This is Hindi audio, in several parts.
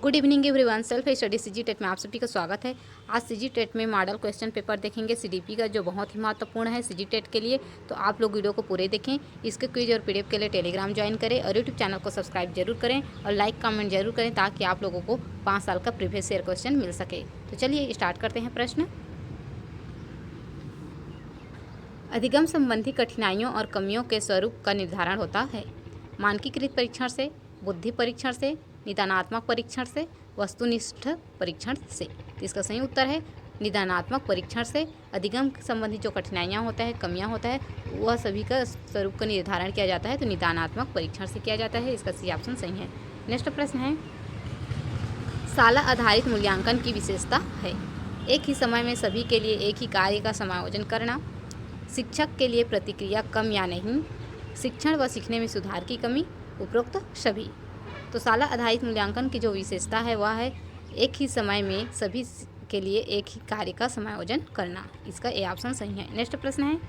Good evening everyone. Self study CG TET में आप सभी का स्वागत है। आज सीजी टेट में मॉडल क्वेश्चन पेपर देखेंगे सीडीपी का, जो बहुत ही महत्वपूर्ण है सीजी टेट के लिए। तो आप लोग वीडियो को पूरे देखें। इसके क्विज और पीडीएफ के लिए टेलीग्राम ज्वाइन करें और यूट्यूब चैनल को सब्सक्राइब जरूर करें और लाइक कमेंट जरूर करें, ताकि आप लोगों को 5 साल का प्रीवियस ईयर क्वेश्चन मिल सके। तो चलिए स्टार्ट करते हैं। प्रश्न: अधिगम संबंधी कठिनाइयों और कमियों के स्वरूप का निर्धारण होता है। मानकीकृत परीक्षण से, बुद्धि परीक्षण से, निदानात्मक परीक्षण से, वस्तुनिष्ठ परीक्षण से। तो इसका सही उत्तर है निदानात्मक परीक्षण से। अधिगम संबंधी जो कठिनाइयाँ होता है, कमियाँ होता है, वह सभी का स्वरूप का निर्धारण किया जाता है, तो निदानात्मक परीक्षण से किया जाता है। इसका सी ऑप्शन सही है। नेक्स्ट प्रश्न है, साला आधारित मूल्यांकन की विशेषता है। एक ही समय में सभी के लिए एक ही कार्य का समायोजन करना, शिक्षक के लिए प्रतिक्रिया कम या नहीं, शिक्षण व सीखने में सुधार की कमी, उपरोक्त सभी। तो साला आधारित मूल्यांकन की जो विशेषता है वह है एक ही समय में सभी के लिए एक ही कार्य का समायोजन करना। इसका ए ऑप्शन सही है। नेक्स्ट प्रश्न है,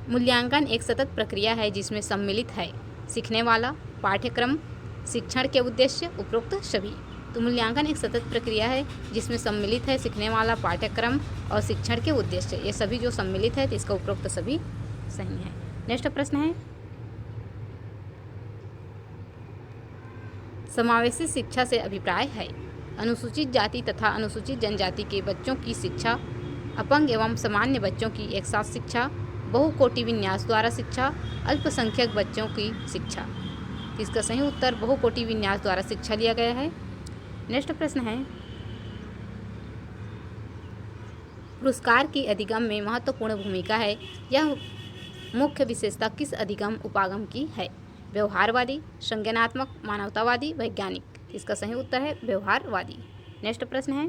मूल्यांकन एक सतत प्रक्रिया है जिसमें सम्मिलित है सीखने वाला, पाठ्यक्रम, शिक्षण के उद्देश्य, उपरोक्त सभी। तो मूल्यांकन एक सतत प्रक्रिया है जिसमें सम्मिलित है सीखने वाला, पाठ्यक्रम और शिक्षण के उद्देश्य, ये सभी जो सम्मिलित है, तो इसका उपरोक्त सभी सही है। नेक्स्ट प्रश्न है, समावेशी शिक्षा से अभिप्राय है। अनुसूचित जाति तथा अनुसूचित जनजाति के बच्चों की शिक्षा, अपंग एवं सामान्य बच्चों की एक साथ शिक्षा, बहुकोटि विन्यास द्वारा शिक्षा, अल्पसंख्यक बच्चों की शिक्षा। इसका सही उत्तर बहुकोटि विन्यास द्वारा शिक्षा लिया गया है। नेक्स्ट प्रश्न है, पुरस्कार की अधिगम में महत्वपूर्ण भूमिका है। यह मुख्य विशेषता किस अधिगम उपागम की है? व्यवहारवादी, संज्ञानात्मक, मानवतावादी, वैज्ञानिक। इसका सही उत्तर है व्यवहारवादी। नेक्स्ट प्रश्न है,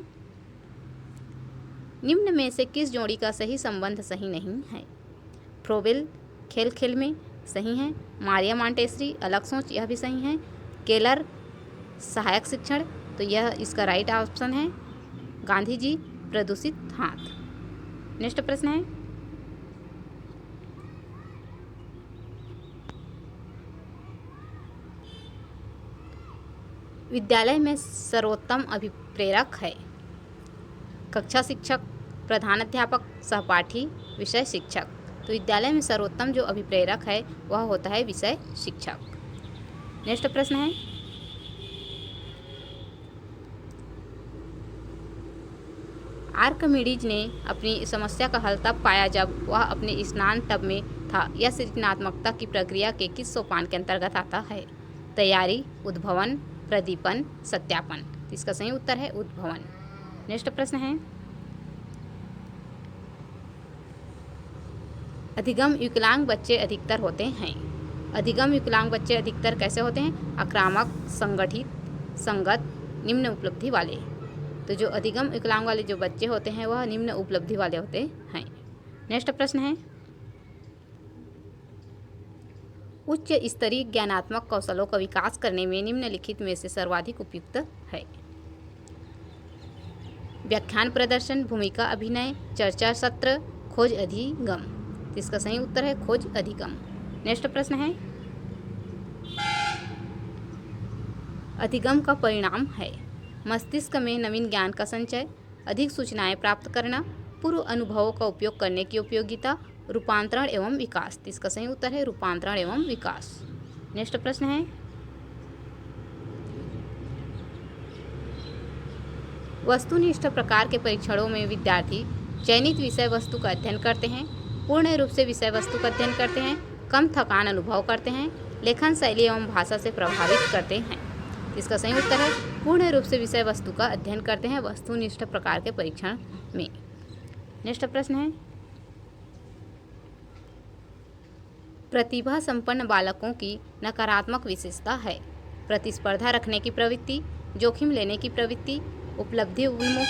निम्न में से किस जोड़ी का सही संबंध सही नहीं है? फ्रोबेल, खेल खेल में, सही है। मारिया मॉन्टेसरी, अलग सोच, यह भी सही है। केलर, सहायक शिक्षण, तो यह इसका राइट ऑप्शन है। गांधी जी, प्रदूषित हाथ। नेक्स्ट प्रश्न है, विद्यालय में सर्वोत्तम अभिप्रेरक है। कक्षा शिक्षक, प्रधानाध्यापक, सहपाठी, विषय शिक्षक। तो विद्यालय में सर्वोत्तम जो अभिप्रेरक है वह होता है विषय शिक्षक। नेक्स्ट प्रश्न है, आर्किमिडीज ने अपनी समस्या का हल तब पाया जब वह अपने स्नान टब में था। यह सृजनात्मकता की प्रक्रिया के किस सोपान के अंतर्गत आता है? तैयारी, उद्भवन, प्रदीपन, सत्यापन। इसका सही उत्तर है उद्भवन। नेक्स्ट प्रश्न है, अधिगम विकलांग बच्चे अधिकतर होते हैं। अधिगम विकलांग बच्चे अधिकतर कैसे होते हैं? आक्रामक, संगठित, संगत, निम्न उपलब्धि वाले। तो जो अधिगम विकलांग वाले जो बच्चे होते हैं वह निम्न उपलब्धि वाले होते हैं। नेक्स्ट प्रश्न है, उच्च स्तरीय ज्ञानात्मक कौशलों का विकास करने में निम्नलिखित में से सर्वाधिक उपयुक्त है? व्याख्यान प्रदर्शन, भूमिका अभिनय, चर्चा सत्र, खोज अधिगम। इसका सही उत्तर है खोज अधिगम। नेक्स्ट प्रश्न है, अधिगम का परिणाम है मस्तिष्क में नवीन ज्ञान का संचय, अधिक सूचनाएं प्राप्त करना, पूर्व अनुभवों का उपयोग करने की उपयोगिता, रूपांतरण एवं विकास। इसका सही उत्तर है रूपांतरण एवं विकास। नेक्स्ट प्रश्न है, वस्तुनिष्ठ प्रकार के परीक्षणों में विद्यार्थी चयनित विषय वस्तु का अध्ययन करते हैं, पूर्ण रूप से विषय वस्तु का अध्ययन करते हैं, कम थकान अनुभव करते हैं, लेखन शैली एवं भाषा से प्रभावित करते हैं। इसका सही उत्तर है पूर्ण रूप से विषय वस्तु का अध्ययन करते हैं वस्तुनिष्ठ प्रकार के परीक्षण में। नेक्स्ट प्रश्न है, प्रतिभा संपन्न बालकों की नकारात्मक विशेषता है। प्रतिस्पर्धा रखने की प्रवृत्ति, जोखिम लेने की प्रवृत्ति, उपलब्धि उन्मुख,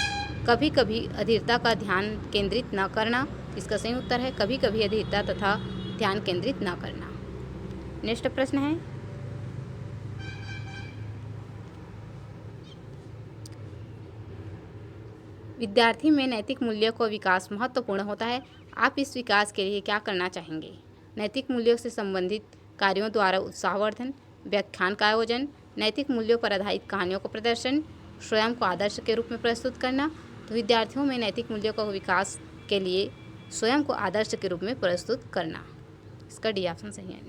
कभी कभी अधीरता का ध्यान केंद्रित न करना। इसका सही उत्तर है कभी कभी अधीरता तथा ध्यान केंद्रित न करना। नेक्स्ट प्रश्न है, विद्यार्थी में नैतिक मूल्यों का विकास महत्वपूर्ण होता है। आप इस विकास के लिए क्या करना चाहेंगे? नैतिक मूल्यों से संबंधित कार्यों द्वारा उत्साहवर्धन, व्याख्यान का आयोजन, नैतिक मूल्यों पर आधारित कहानियों का प्रदर्शन, स्वयं को आदर्श के रूप में प्रस्तुत करना। तो विद्यार्थियों में नैतिक मूल्यों का विकास के लिए स्वयं को आदर्श के रूप में प्रस्तुत करना, इसका डी ऑप्शन सही है।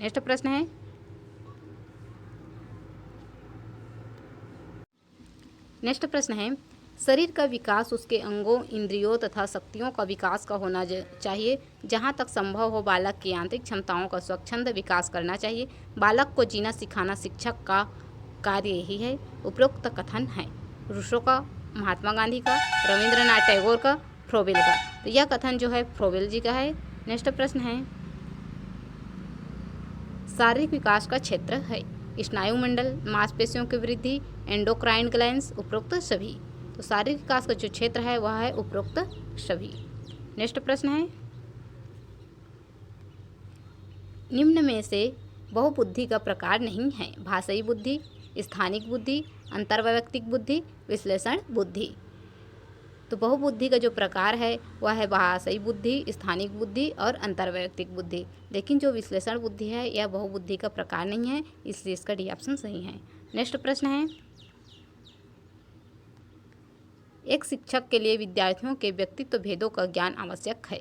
नेक्स्ट प्रश्न है, शरीर का विकास उसके अंगों, इंद्रियों तथा शक्तियों का विकास का होना चाहिए। जहाँ तक संभव हो बालक की आंतरिक क्षमताओं का स्वच्छंद विकास करना चाहिए। बालक को जीना सिखाना शिक्षक का कार्य यही है। उपरोक्त कथन है रूसो का, महात्मा गांधी का, रविंद्रनाथ टैगोर का, फ्रोबेल का। तो यह कथन जो है फ्रोबेल जी का है। नेक्स्ट प्रश्न है, शारीरिक विकास का क्षेत्र है स्नायुमंडल, मांसपेशियों की वृद्धि, एंडोक्राइन ग्लैंड्स, उपरोक्त सभी। तो शारीरिक विकास का जो क्षेत्र है वह है उपरोक्त सभी। नेक्स्ट प्रश्न है, निम्न में से बहुबुद्धि का प्रकार नहीं है। भाषाई बुद्धि, स्थानिक बुद्धि, अंतर्वैयक्तिक बुद्धि, विश्लेषण बुद्धि। तो बहुबुद्धि का जो प्रकार है वह है भाषाई बुद्धि, स्थानिक बुद्धि और अंतर्वैयक्तिक बुद्धि। लेकिन जो विश्लेषण बुद्धि है यह बहुबुद्धि का प्रकार नहीं है, इसलिए इसका डी ऑप्शन सही है। नेक्स्ट प्रश्न है, एक शिक्षक के लिए विद्यार्थियों के व्यक्तित्व भेदों का ज्ञान आवश्यक है।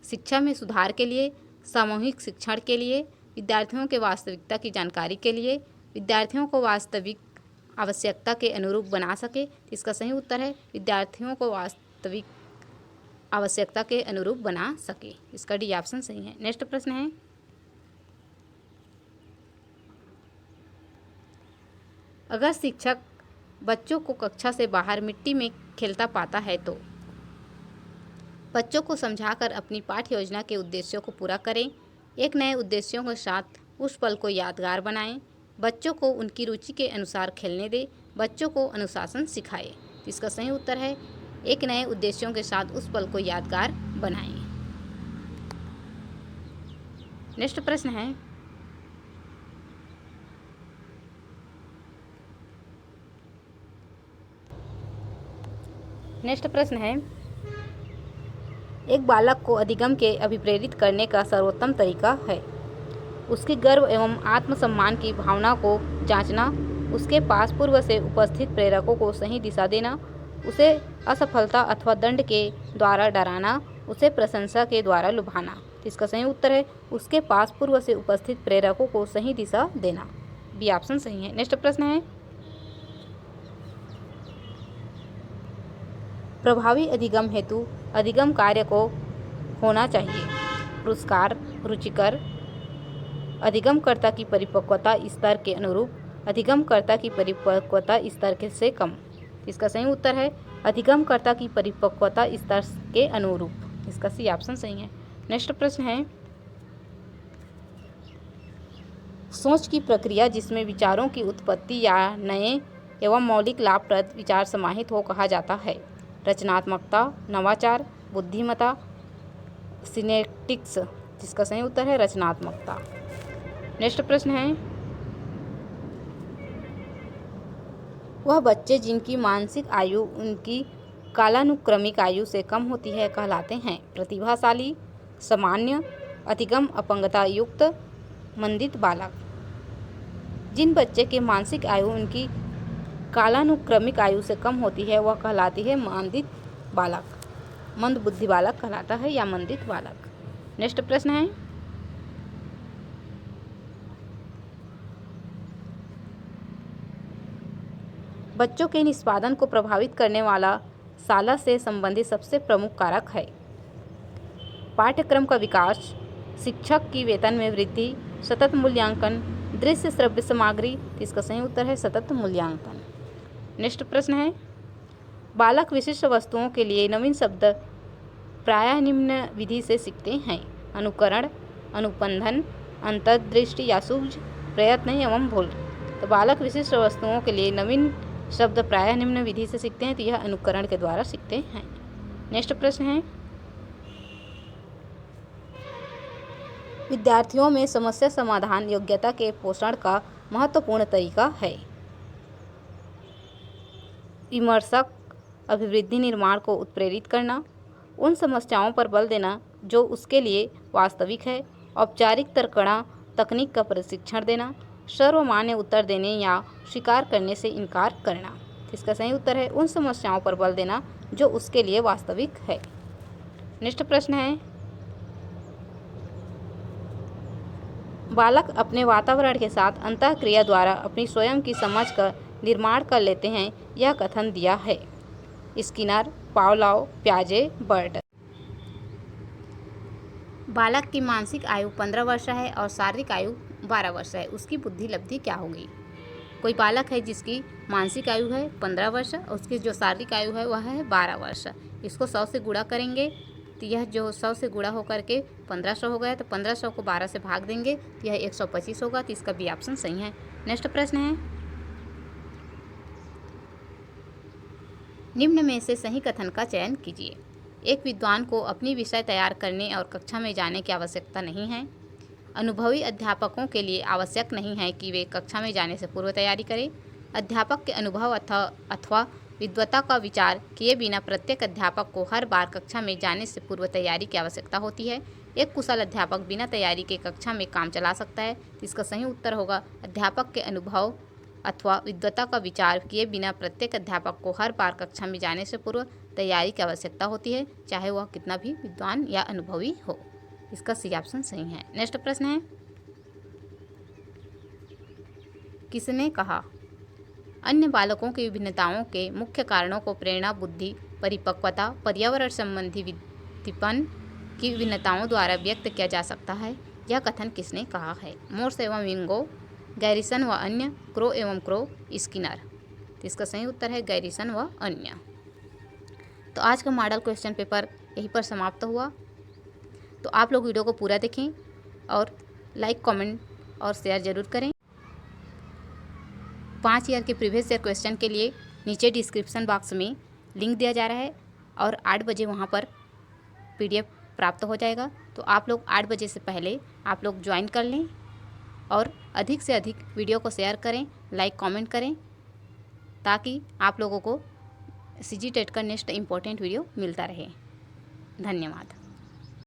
शिक्षा में सुधार के लिए, सामूहिक शिक्षण के लिए, विद्यार्थियों के वास्तविकता की जानकारी के लिए, विद्यार्थियों को वास्तविक आवश्यकता के अनुरूप बना सके। इसका सही उत्तर है विद्यार्थियों को वास्तविक आवश्यकता के अनुरूप बना सके, इसका डी ऑप्शन सही है। नेक्स्ट प्रश्न है, अगर शिक्षक बच्चों को कक्षा से बाहर मिट्टी में खेलता पाता है तो बच्चों को समझाकर अपनी पाठ्य योजना के उद्देश्यों को पूरा करें। एक नए उद्देश्यों के साथ उस पल को यादगार बनाएं। बच्चों को उनकी रुचि के अनुसार खेलने दें। बच्चों को अनुशासन सिखाएं। इसका सही उत्तर है एक नए उद्देश्यों के साथ उस पल को यादगार बनाएं। नेक्स्ट प्रश्न है, एक बालक को अधिगम के अभिप्रेरित करने का सर्वोत्तम तरीका है उसकी गर्व एवं आत्मसम्मान की भावना को जांचना, उसके पास पूर्व से उपस्थित प्रेरकों को सही दिशा देना, उसे असफलता अथवा दंड के द्वारा डराना, उसे प्रशंसा के द्वारा लुभाना। इसका सही उत्तर है उसके पास पूर्व से उपस्थित प्रेरकों को सही दिशा देना, बी ऑप्शन सही है। नेक्स्ट प्रश्न है, प्रभावी अधिगम हेतु अधिगम कार्य को होना चाहिए पुरस्कार, रुचिकर, अधिगमकर्ता की परिपक्वता स्तर के अनुरूप, अधिगमकर्ता की परिपक्वता स्तर के से कम। इसका सही उत्तर है अधिगमकर्ता की परिपक्वता स्तर के अनुरूप, इसका सी ऑप्शन सही है। नेक्स्ट प्रश्न है, सोच की प्रक्रिया जिसमें विचारों की उत्पत्ति या नए एवं मौलिक लाभप्रद विचार समाहित हो कहा जाता है रचनात्मकता, नवाचार, बुद्धिमत्ता, सिनेप्टिक्स। जिसका सही उत्तर है रचनात्मकता। नेक्स्ट प्रश्न है, वह बच्चे जिनकी मानसिक आयु उनकी कालानुक्रमिक आयु से कम होती है कहलाते हैं प्रतिभाशाली, सामान्य, अधिगम अपंगता युक्त, मंदित बालक। जिन बच्चे के मानसिक आयु उनकी कालानुक्रमिक आयु से कम होती है वह कहलाती है मंदित बालक, मंद बुद्धि बालक कहलाता है या मंदित बालक। नेक्स्ट प्रश्न है, बच्चों के निष्पादन को प्रभावित करने वाला शाला से संबंधित सबसे प्रमुख कारक है पाठ्यक्रम का विकास, शिक्षक की वेतन में वृद्धि, सतत मूल्यांकन, दृश्य श्रव्य सामग्री। इसका सही उत्तर है सतत मूल्यांकन। नेक्स्ट प्रश्न है, बालक विशिष्ट वस्तुओं के लिए नवीन शब्द प्रायः निम्न विधि से सीखते हैं अनुकरण, अनुपंधन, अंतर्दृष्टि या सूझ, प्रयत्न एवं भूल। तो बालक विशिष्ट वस्तुओं के लिए नवीन शब्द प्रायः निम्न विधि से सीखते हैं तो यह अनुकरण के द्वारा सीखते हैं। नेक्स्ट प्रश्न है, विद्यार्थियों में समस्या समाधान योग्यता के पोषण का महत्वपूर्ण तरीका है विमर्शक अभिवृद्धि निर्माण को उत्प्रेरित करना, उन समस्याओं पर बल देना जो उसके लिए वास्तविक है, औपचारिक तर्कणा तकनीक का प्रशिक्षण देना, सर्वमान्य उत्तर देने या स्वीकार करने से इनकार करना। इसका सही उत्तर है उन समस्याओं पर बल देना जो उसके लिए वास्तविक है। नेक्स्ट प्रश्न है, बालक अपने वातावरण के साथ अंतःक्रिया द्वारा अपनी स्वयं की समझ का निर्माण कर लेते हैं, यह कथन दिया है। स्किनर, पावलोव, पियाजे, बर्ट। बालक की मानसिक आयु 15 वर्ष है और शारीरिक आयु 12 वर्ष है, उसकी बुद्धि लब्धि क्या होगी? कोई बालक है जिसकी मानसिक आयु है 15 वर्ष और उसकी जो शारीरिक आयु है वह है 12 वर्ष। इसको 100 से गुणा करेंगे तो यह जो 100 से गुणा होकर के 1500 हो गया, तो 1500 को 12 से भाग देंगे तो यह 125 होगा। तो इसका बी ऑप्शन सही है। नेक्स्ट प्रश्न है, निम्न में से सही कथन का चयन कीजिए। एक विद्वान को अपनी विषय तैयार करने और कक्षा में जाने की आवश्यकता नहीं है। अनुभवी अध्यापकों के लिए आवश्यक नहीं है कि वे कक्षा में जाने से पूर्व तैयारी करें। अध्यापक के अनुभव अथवा विद्वता का विचार किए बिना प्रत्येक अध्यापक को हर बार कक्षा में जाने से पूर्व तैयारी की आवश्यकता होती है। एक कुशल अध्यापक बिना तैयारी के कक्षा में काम चला सकता है। इसका सही उत्तर होगा अध्यापक के अनुभव अथवा विद्वता का विचार किए बिना प्रत्येक अध्यापक को हर बार कक्षा में जाने से पूर्व तैयारी की आवश्यकता होती है, चाहे वह कितना भी विद्वान या अनुभवी हो। इसका सी ऑप्शन सही है। नेक्स्ट प्रश्न है, किसने कहा? अन्य बालकों की विभिन्नताओं के मुख्य कारणों को प्रेरणा, बुद्धि, परिपक्वता, पर्यावरण संबंधी विद्यमान की विभिन्नताओं द्वारा व्यक्त किया जा सकता है। यह कथन किसने कहा है? मोर्स एवं विंगो, गैरिसन व अन्य, क्रो एवं क्रो, स्किनर। तो इसका सही उत्तर है गैरिसन व अन्य। तो आज का मॉडल क्वेश्चन पेपर यहीं पर समाप्त हुआ। तो आप लोग वीडियो को पूरा देखें और लाइक, कमेंट और शेयर ज़रूर करें। 5 ईयर के प्रीवियस ईयर क्वेश्चन के लिए नीचे डिस्क्रिप्शन बॉक्स में लिंक दिया जा रहा है और 8 बजे वहाँ पर PDF प्राप्त हो जाएगा। तो आप लोग 8 बजे से पहले आप लोग ज्वाइन कर लें और अधिक से अधिक वीडियो को शेयर करें, लाइक, कमेंट करें, ताकि आप लोगों को CG टेट का नेक्स्ट इम्पोर्टेंट वीडियो मिलता रहे। धन्यवाद।